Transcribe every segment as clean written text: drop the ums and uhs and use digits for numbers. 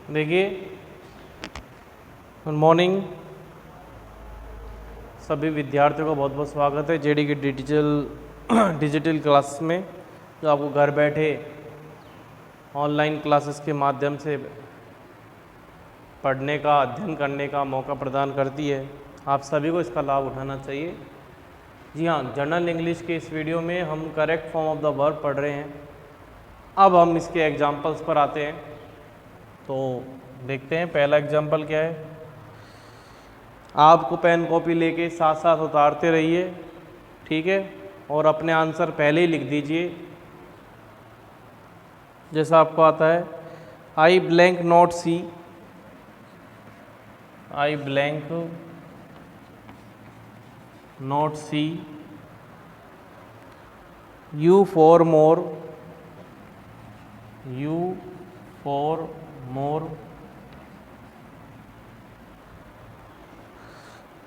देखिए, good morning सभी विद्यार्थियों का बहुत बहुत स्वागत है जेडी की डिजिटल क्लास में, जो आपको घर बैठे ऑनलाइन क्लासेस के माध्यम से पढ़ने का, अध्ययन करने का मौका प्रदान करती है। आप सभी को इसका लाभ उठाना चाहिए। जी हाँ, जनरल इंग्लिश के इस वीडियो में हम correct form of the verb पढ़ रहे हैं। अब हम इसके एग्जाम्पल्स पर आते हैं, तो देखते हैं पहला एग्जाम्पल क्या है। आपको पेन कॉपी लेके साथ साथ उतारते रहिए, ठीक है, और अपने आंसर पहले ही लिख दीजिए जैसा आपको आता है। I blank not see, I blank not see you for more, you for more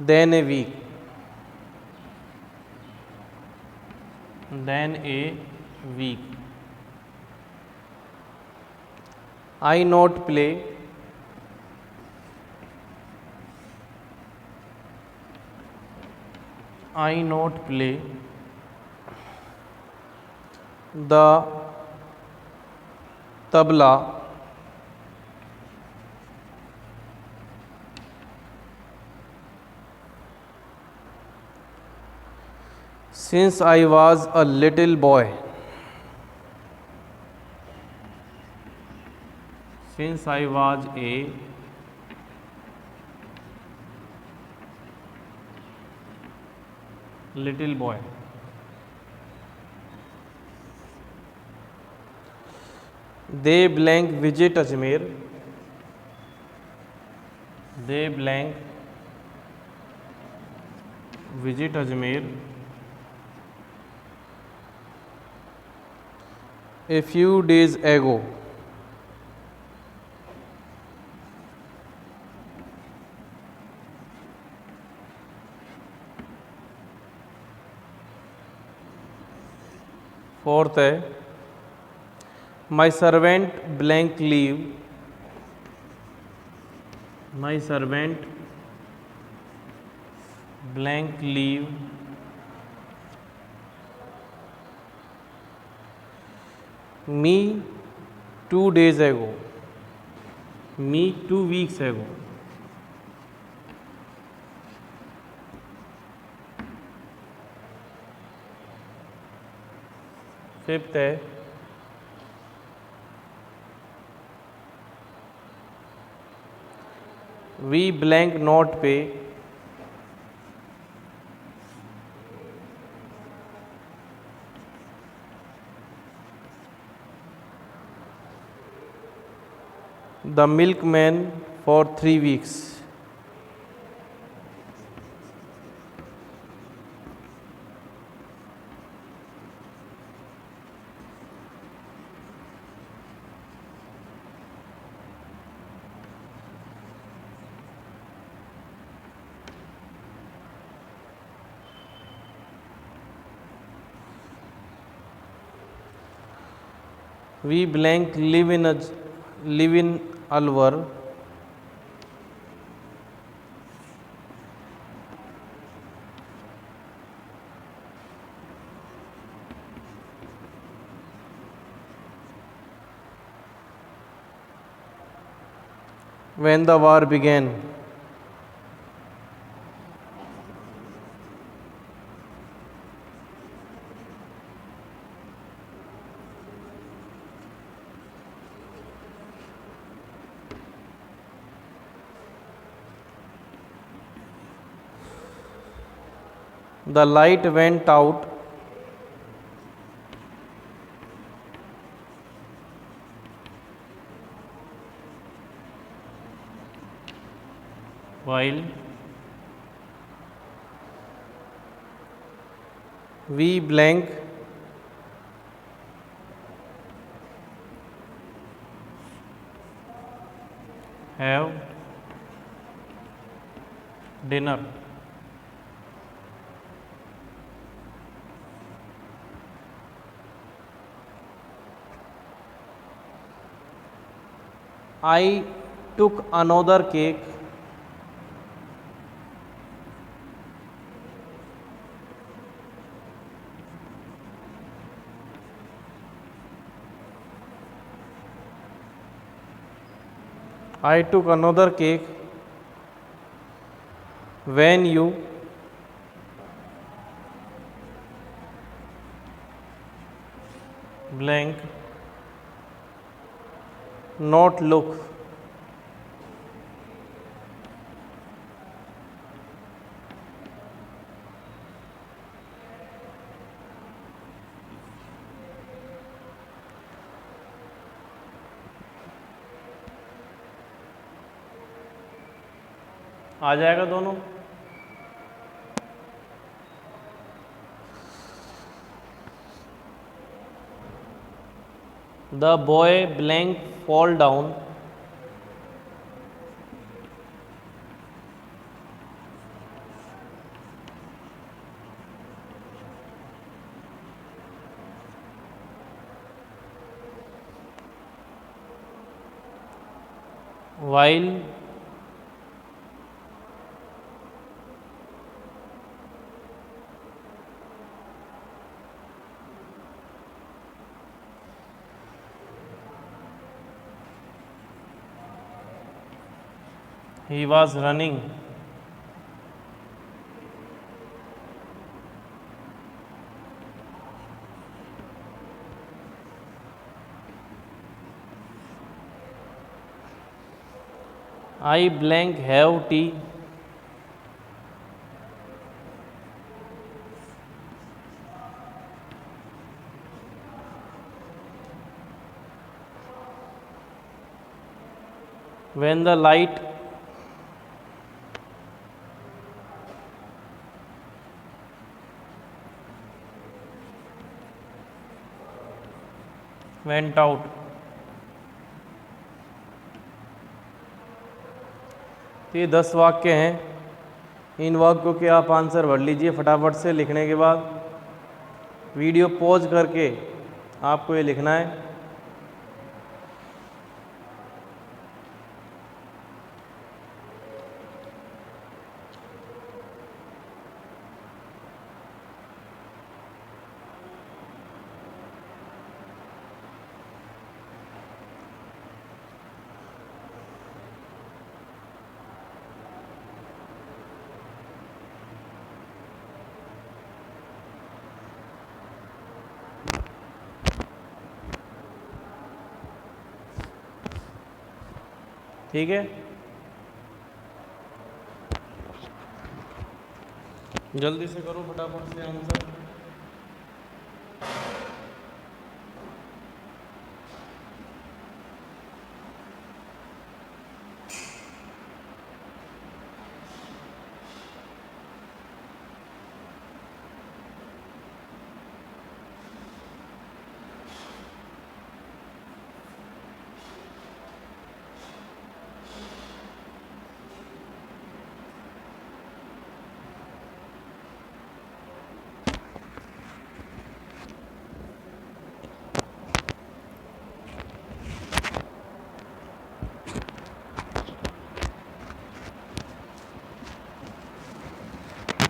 than a week, than a week. I not play, I not play the tabla since I was a little boy, since I was a little boy। They blank visit Ajmer, they blank visit Ajmer a few days ago। Fourth है, my servant blank leave, my servant blank leave me 2 days ago, me 2 weeks ago। Fifth है, we blank not pay the milkman for 3 weeks। We blank live in Alwar when the war began। The light went out while we blank have dinner। I took another cake. I took another cake when you blank not look. आ जाएगा दोनों। The boy blank fall down while he was running. I blank have tea when the light went out. तो ये 10 वाक्य हैं। इन वाक्यों के आप answer भर लीजिए फटाफट से। लिखने के बाद वीडियो पॉज करके आपको ये लिखना है। ठीक है, जल्दी से करो फटाफट से आंसर।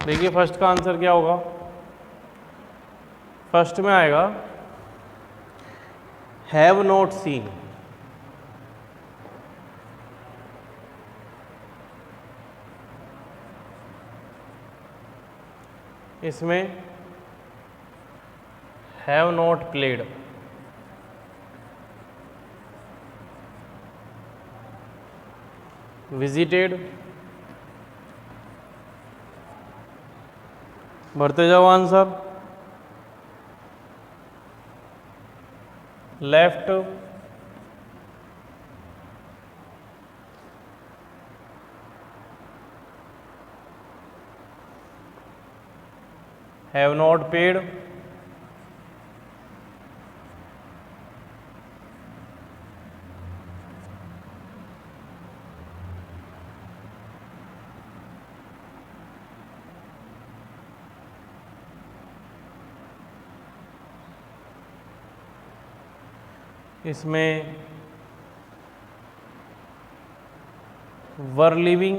देखिए फर्स्ट का आंसर क्या होगा। फर्स्ट में आएगा हैव नॉट सीन। इसमें हैव नॉट प्लेड। विजिटेड। भरते जाओ answer. Left. Have not paid. इसमें were living,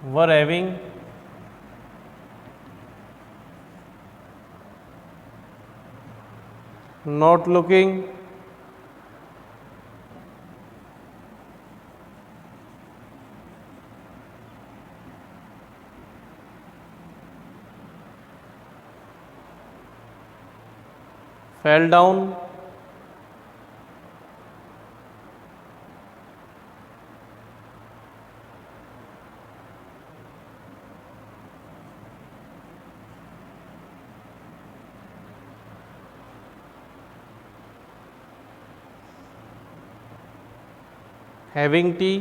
were having, not looking, fell down, having tea,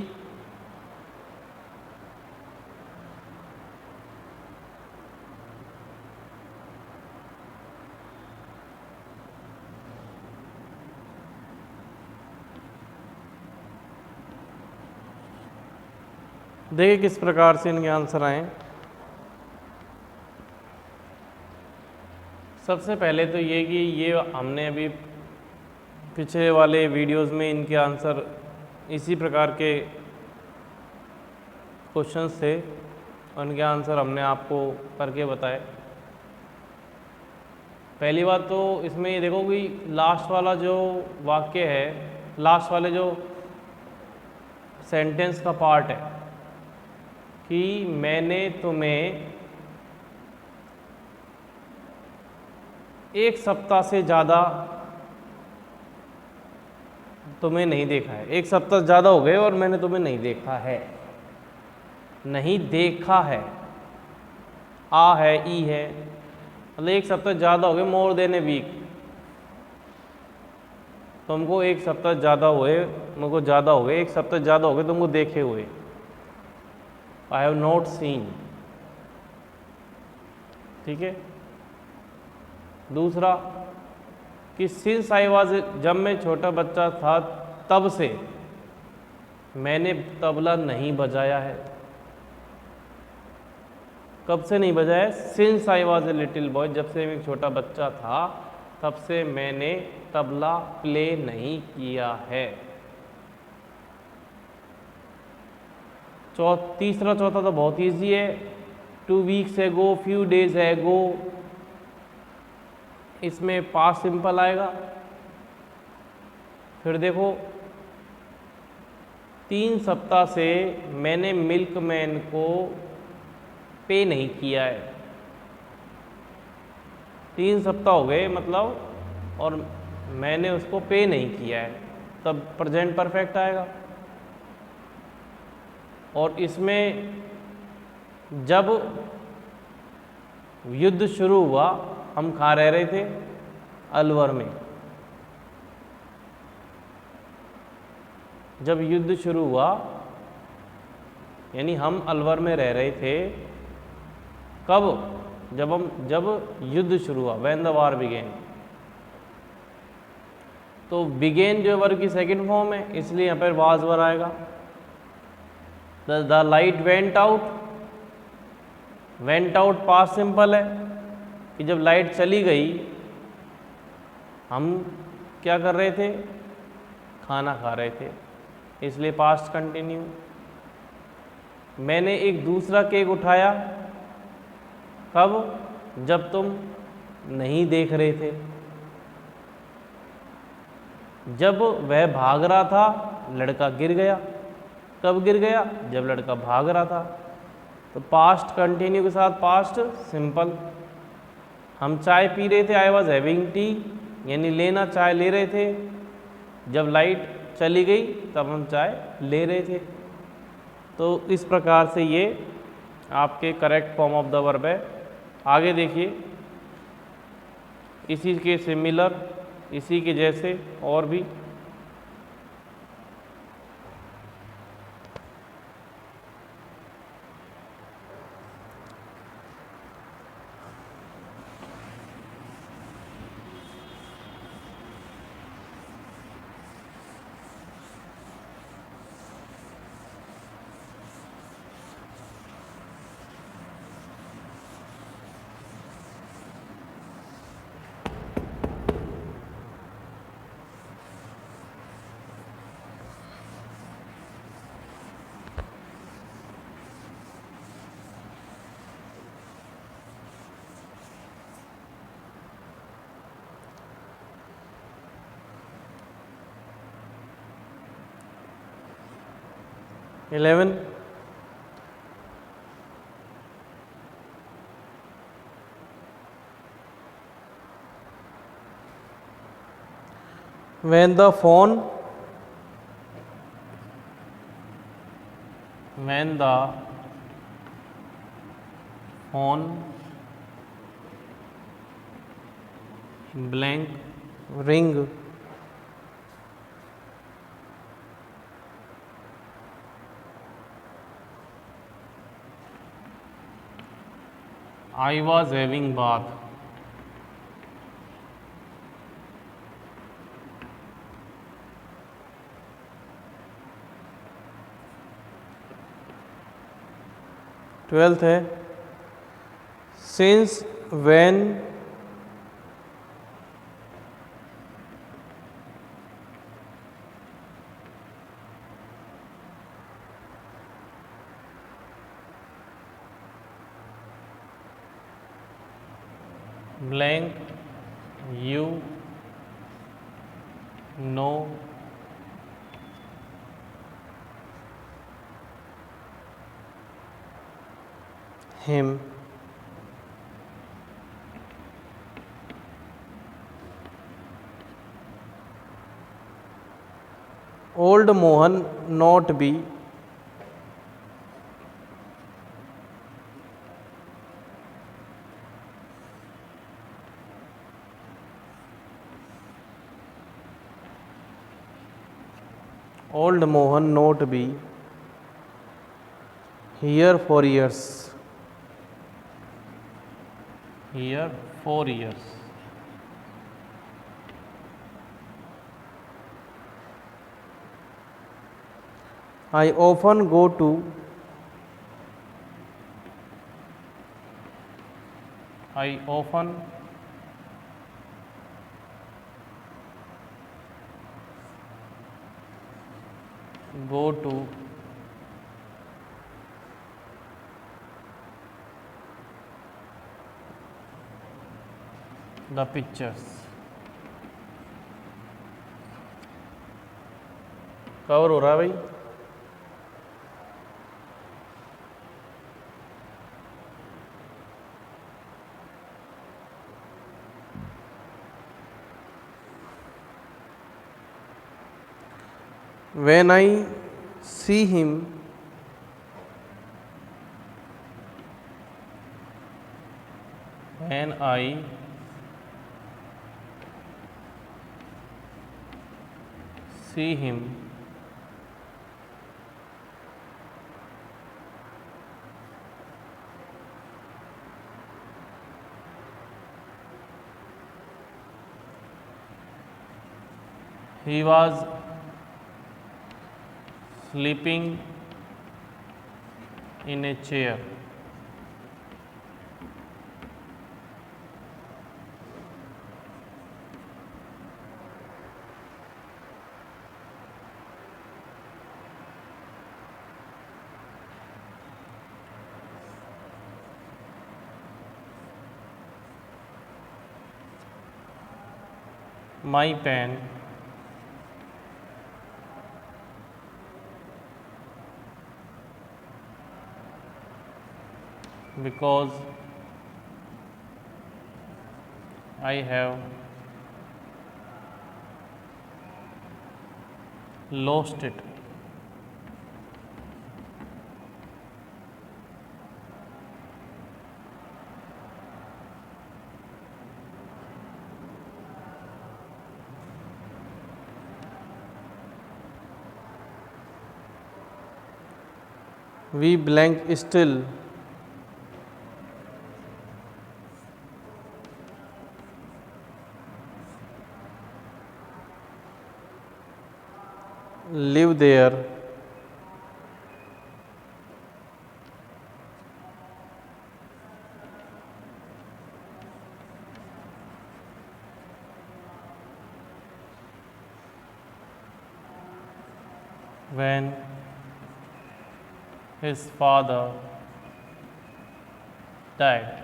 देखिए किस प्रकार से इनके आंसर आए। सबसे पहले तो ये कि ये हमने अभी पिछले वाले वीडियोस में इनके आंसर इसी प्रकार के क्वेश्चंस थे, उनके आंसर हमने आपको करके बताए। पहली बात तो इसमें ये देखो कि लास्ट वाला जो वाक्य है, लास्ट वाले जो सेंटेंस का पार्ट है कि मैंने तुम्हें एक सप्ताह से ज़्यादा तुम्हें नहीं देखा है, एक सप्ताह ज़्यादा हो गए और मैंने तुम्हें नहीं देखा है, नहीं देखा है, आ है, ई है, मतलब एक सप्ताह ज़्यादा हो गए, मोर देन ए वीक, तुमको एक सप्ताह ज़्यादा हुए, मुझको ज़्यादा हो गए, एक सप्ताह ज़्यादा हो गए तुमको देखे हुए, आई हैव नॉट सीन। ठीक है। दूसरा कि सिंस आई वाज, जब मैं छोटा बच्चा था तब से मैंने तबला नहीं बजाया है। कब से नहीं बजाया है? Since I was a little boy, जब से मैं एक छोटा बच्चा था तब से मैंने तबला प्ले नहीं किया है। तीसरा चौथा तो बहुत ईजी है, 2 वीक्स एगो, फ्यू डेज एगो, इसमें पास्ट सिंपल आएगा। फिर देखो 3 सप्ताह से मैंने मिल्कमैन को पे नहीं किया है, 3 सप्ताह हो गए मतलब, और मैंने उसको पे नहीं किया है, तब प्रेजेंट परफेक्ट आएगा। और इसमें जब युद्ध शुरू हुआ, हम कहाँ रह रहे थे? अलवर में। जब युद्ध शुरू हुआ यानी हम अलवर में रह रहे थे, कब? जब युद्ध शुरू हुआ, व्हेन द वार बिगेन। तो बिगेन जो वर्ब की सेकंड फॉर्म है, इसलिए यहाँ पर वाज वर आएगा। The light went out, went out past simple है कि जब लाइट चली गई हम क्या कर रहे थे? खाना खा रहे थे, इसलिए पास्ट कंटिन्यू। मैंने एक दूसरा केक उठाया, कब? जब तुम नहीं देख रहे थे। जब वह भाग रहा था लड़का गिर गया, कब गिर गया? जब लड़का भाग रहा था। तो पास्ट कंटिन्यू के साथ पास्ट सिंपल। हम चाय पी रहे थे, आई वॉज हैविंग टी, यानी लेना, चाय ले रहे थे। जब लाइट चली गई तब हम चाय ले रहे थे। तो इस प्रकार से ये आपके correct form of the verb है। आगे देखिए, इसी के सिमिलर, इसी के जैसे और भी। 11, when the phone blank ring, I was having bath. Twelfth है since when blank you know him. Old Mohan not be Old Mohan not be here for years. Here 4 years. I often go to the pictures. Cover हो रहा है भाई? When I see him he was sleeping in a chair. My pen because I have lost it. We blank still live there when his father died.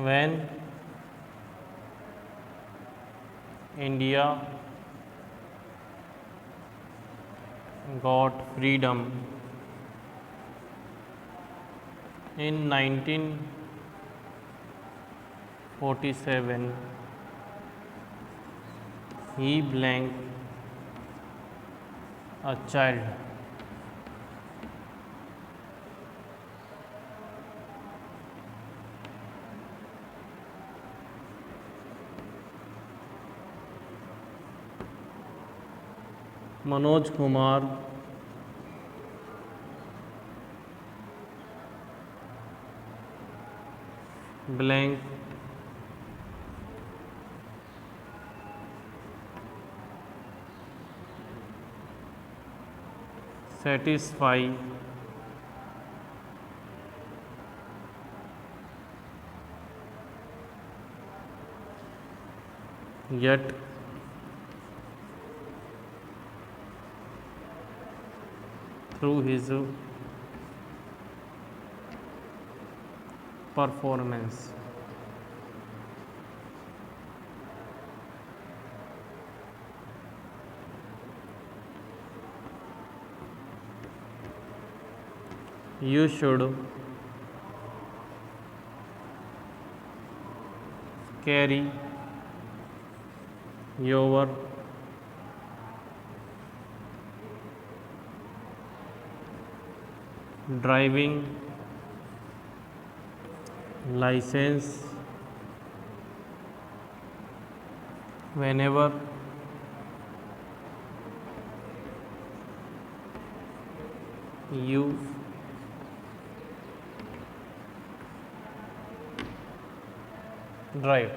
when India got freedom in 1947, he blank a child. Manoj Kumar blank satisfy yet through his performance. You should carry your driving license whenever you drive.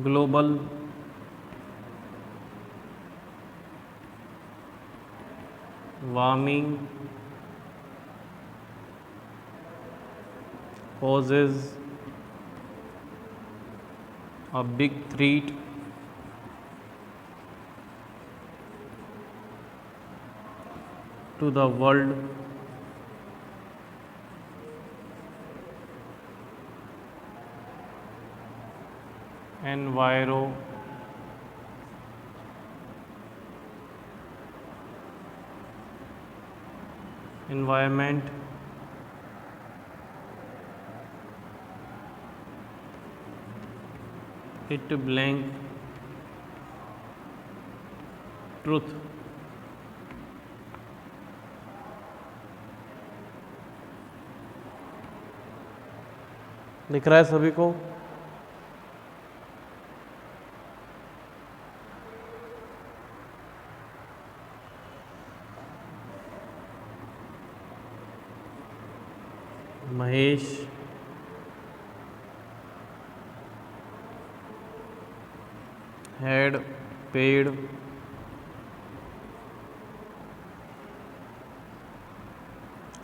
Global warming poses a big threat to the world environment. It blank truth. दिख रहा है सभी को? Mahesh had paid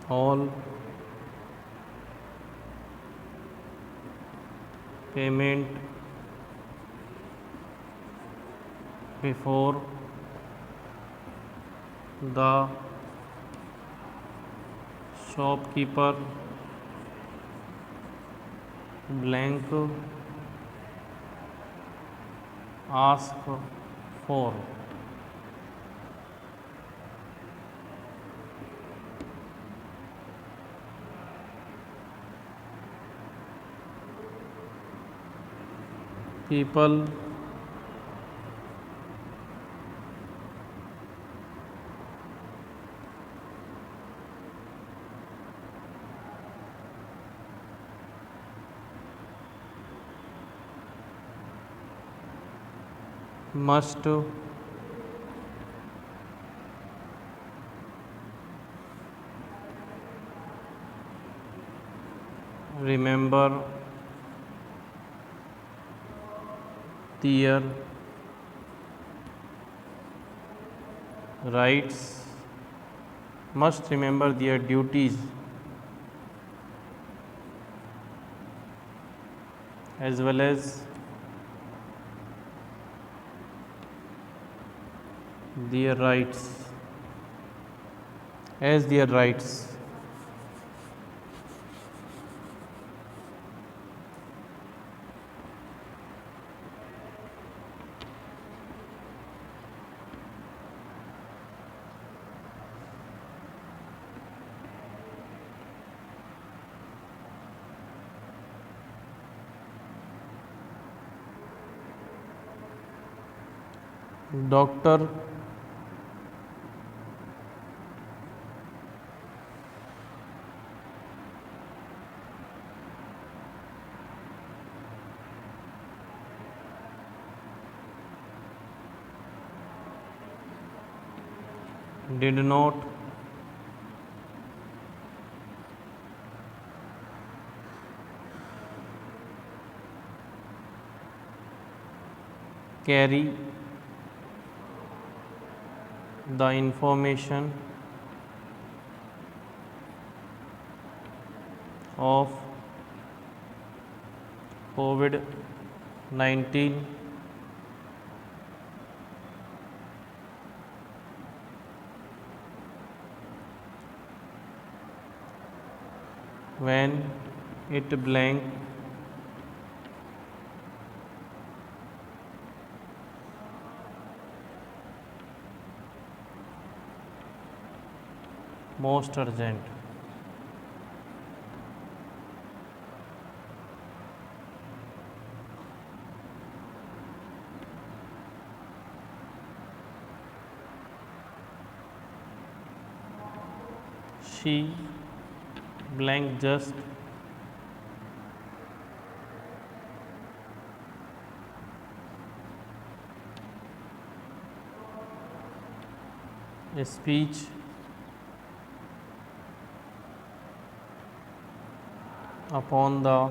all payment before the shopkeeper blank ask for. People must remember their rights, must remember their duties as well as their rights, as their rights. Doctor did not carry the information of COVID-19 when it blank most urgent. She blank just a speech upon the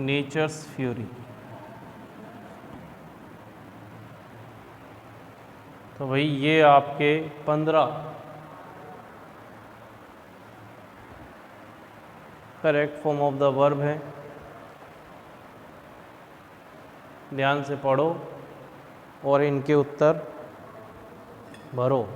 nature's fury. तो भाई ये आपके 15 correct form of the verb है। ध्यान से पढ़ो और इनके उत्तर भरो।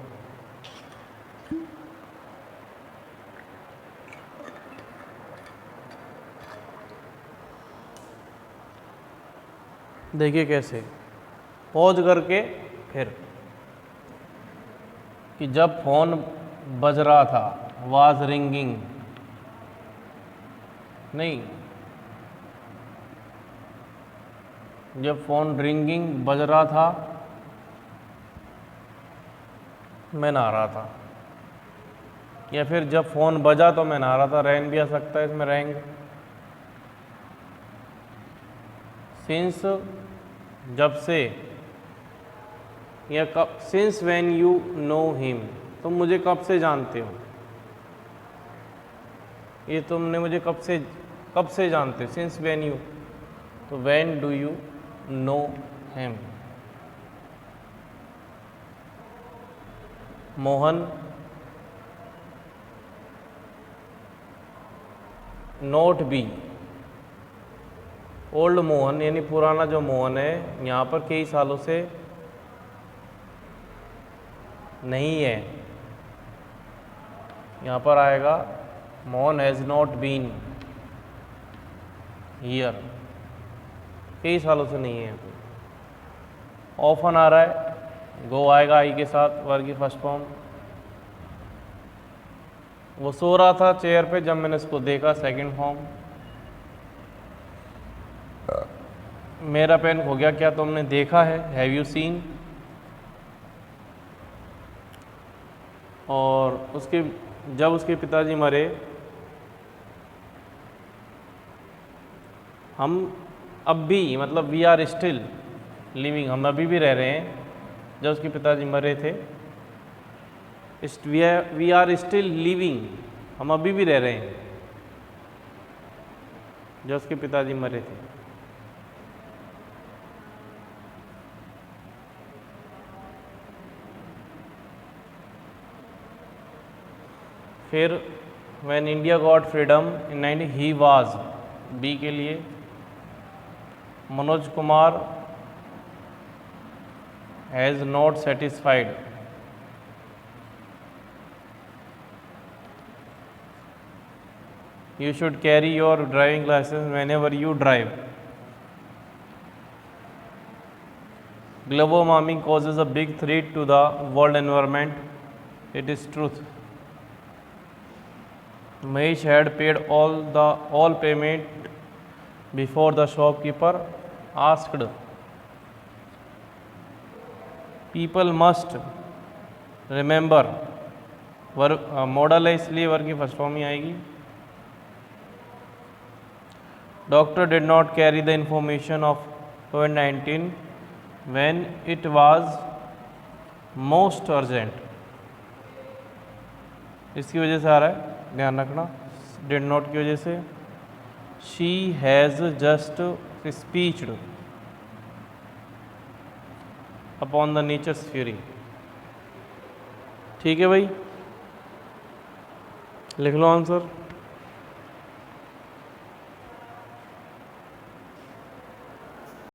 देखिए कैसे, पॉज करके फिर कि जब फोन बज रहा था, वाज रिंगिंग नहीं, जब फोन रिंगिंग बज रहा था मैं नहा रहा था, या फिर जब फोन बजा तो मैं नहा रहा था। रैन भी आ सकता है इसमें, रैंग। सिंस जब से, या कब, since when you know him, तुम मुझे कब से जानते हो, ये तुमने मुझे कब से जानते हो, सिंस व्हेन यू, तो when do you know him. Mohan not be, old Mohan यानी पुराना जो मोहन है, यहाँ पर कई सालों से नहीं है, यहाँ पर आएगा Mohan has not been here, कई सालों से नहीं है। ऑफन आ रहा है, गो आएगा आई के साथ, वर्ग की फर्स्ट फॉर्म। वो सो रहा था चेयर पे जब मैंने उसको देखा, सेकंड फॉर्म। मेरा पेन खो गया, क्या तुमने देखा है, हैव यू सीन। और उसके जब उसके पिताजी मरे, हम अब भी, मतलब वी आर स्टिल लिविंग, हम अभी भी रह रहे हैं। जब उसके पिताजी मरे थे, वी आर स्टिल लिविंग, हम अभी भी रह रहे हैं जब उसके पिताजी मरे थे। फिर when India got freedom in 90 ही वाज, बी के लिए Manoj Kumar has not satisfied, you should carry your driving license whenever you drive. Global warming causes a big threat to the world environment. It is truth. Mahesh had paid all payment before the shopkeeper asked. People must remember, model है इसलिए वर्ग की first form ही आएगी. Doctor did not carry the information of COVID-19 when it was most urgent. इसकी वजह से आ रहा है, ध्यान रखना, did not की वजह से. She has just speeched upon the nature's fury. ठीक है भाई, लिख लो आंसर.